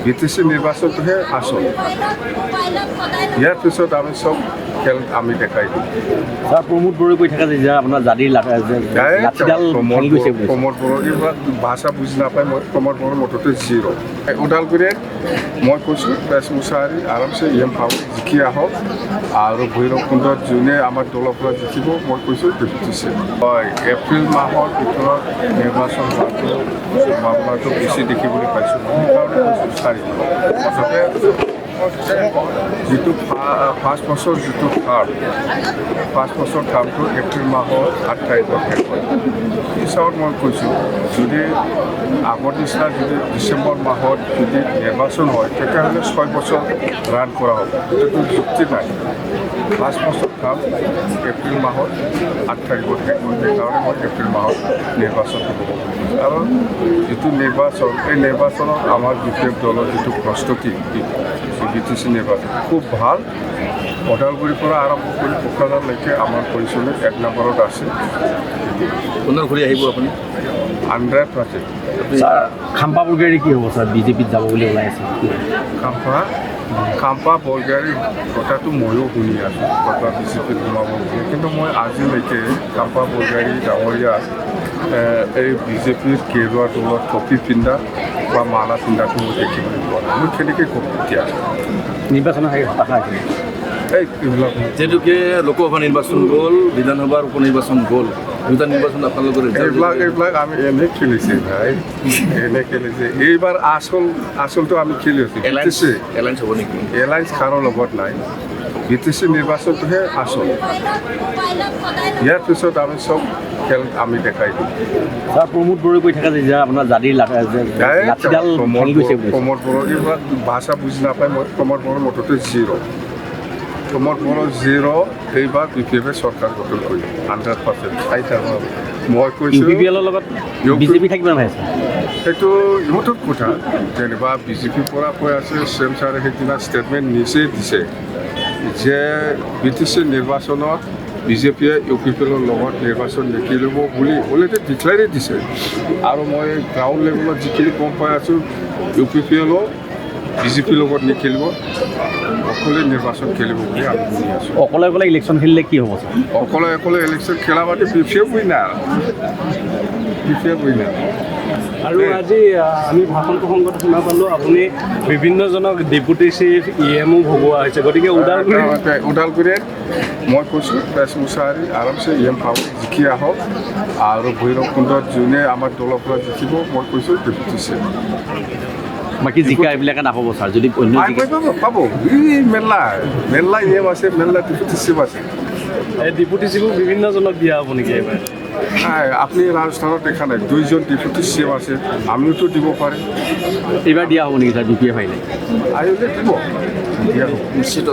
BTC নিৰ্বাচনটোহে আসল ইয়াৰ পিছত আমি চব খেল আমি দেখাই দিম ছাৰ প্ৰমোদ বড়োই কৈ থাকে যে আপোনাৰ জাতিৰ লাঠিডাল ভাঙি গৈছে বুলি প্ৰমোদ বড়ো এইবিলাক ভাষা বুজি নাপায় মই প্ৰমোদ বড়োৰ মুঠতে জিৰ' ওদালগুৰিত মই কৈছোঁ প্ৰেছ মুছাহাৰী আৰামছে ভাও জিকি আহক আৰু ভৈৰৱকুণ্ডত যোনে আমাৰ দলৰ পৰা জিকিব মই কৈছোঁ ডেপুটিছে হয় এপ্ৰিল মাহৰ ভিতৰত নিৰ্বাচন হোৱাটো সম্ভাৱনাটো বেছি দেখিবলৈ পাইছোঁ সেইকাৰণে কৈছোঁ 4 মুঠতে যিটো 5 বছৰ যিটো কাম 5 বছৰ কামটো এপ্ৰিল মাহৰ 8 তাৰিখত শেষ হয় পিছত মই কৈছোঁ যদি আগৰ নিচিনা যদি ডিচেম্বৰ মাহত যদি নিৰ্বাচন হয় তেতিয়াহ'লে 6 বছৰ ৰান কৰা হ'ব এইটো যুক্তি নাই 5 বছৰ কাম এপ্ৰিল মাহত 8 তাৰিখত শেষ হয় সেইকাৰণে মই এপ্ৰিল মাহত নিৰ্বাচনটো হ'ব আৰু যিটো নিৰ্বাচন এই নিৰ্বাচনত আমাৰ বিশেষ দলৰ যিটো প্ৰস্তুতি BTC নিৰ্বাচন খুব ভাল ওদালগুৰিৰ পৰা আৰম্ভ কৰি কোকৰাঝাৰলৈকে আমাৰ পৰিচয় 1 নম্বৰত আছে পুনৰ ঘূৰি আহিব আপুনি 100%। খাম্পা বৰগাড়ী কি হ'ব ছাৰ বিজেপিত যাব বুলি ওলাই আছে খাম্পা বৰগাড়ীৰ কথাটো ময়ো শুনি আছোঁ ক'ৰবাত বিজেপিত সোমাব বুলি কিন্তু মই আজিলৈকে খাম্পা বৰগাড়ী ডাঙৰীয়া এই বিজেপিৰ কেৰুৱা দলত টপি পিন্ধা বা মালা পিন্ধাটো মই দেখিবলৈ পোৱা নাই মই কেনেকৈ ক'ম এতিয়া নিৰ্বাচনৰ হতাশা আছে এইবিলাক যিহেতুকে লোকসভা নিৰ্বাচন গ'ল বিধানসভাৰ উপ নিৰ্বাচন গ'ল দুটা নিৰ্বাচন আপোনালোকৰ এইবিলাক আমি এনেই খেলিছে ভাই এনেই খেলিছে এইবাৰ আচলটো আমি খেলি আছোঁ এলায়েন্স হ'ব নেকি এলায়েন্স কাৰো লগত নাই BTC নিৰ্বাচনটোহে আসল ইয়াৰ পিছত আমি চব খেল আমি দেখাই দিম ছাৰ প্ৰমোদ বড়োই কৈ থাকে যে আপোনাৰ জাতিৰ লাঠিডাল ভাঙি গৈছে বুলি প্ৰমোদ বড়ো এইবিলাক ভাষা বুজি নাপায় মই প্ৰমোদ বড়োৰ মুঠতে জিৰ' প্ৰমোদ বড়ো জিৰ' এইবাৰ UPPL চৰকাৰ গঠন কৰিব 100%। মই কৈছোঁ UPPL লগত বিজেপি থাকিব নাই সেইটো ইহঁতৰ কথা যেনিবা বিজেপিৰ পৰা কৈ আছে চেম ছাৰে সেইদিনা ষ্টেটমেণ্ট নিজেই দিছে যে BTC নিৰ্বাচনত বিজেপিয়ে UPPLৰ লগত নিৰ্বাচন নিখেলিব বুলি অলৰেডি ডিক্লেয়াৰে দিছে আৰু মই গ্ৰাউণ্ড লেভেলত যিখিনি গম পাই আছোঁ UPPLও বিজেপিৰ লগত নিখেলিব অকলে নিৰ্বাচন খেলিব বুলি আমি শুনি আছোঁ অকলে ইলেকশ্যন খেলিলে কি হ'ব অকলে ইলেকশ্যন খেলা মানে BPF উইনাৰ আৰু আজি আমি ভাষণ প্ৰসংগত শুনা পালোঁ আপুনি বিভিন্নজনক ডেপুটি চিফ EMO ভগোৱা হৈছে গতিকে ওদালগুৰিত মই কৈছোঁ প্ৰেছ মুছাহাৰী আৰামছে ভাও জিকি আহক আৰু ভৈৰৱকুণ্ডত যোনে আমাৰ দলৰ পৰা জিকিব মই কৈছোঁ ডেপুটিছে বাকী জিকা এইবিলাকে নাপাব ছাৰ যদি পাব মেলা আছে মেলা ডেপুটি চিফ আছে এই ডেপুটি চিফো বিভিন্নজনক দিয়া হ'ব নেকি এইবাৰ আপুনি ৰাজস্থানত দেখা নাই 2জন ডেপুটি চিএম আছে আমিওতো দিব পাৰিম এইবাৰ দিয়া হ'ব নেকি ছাৰ BPF আহিলে আহিলে দিব নিশ্চিত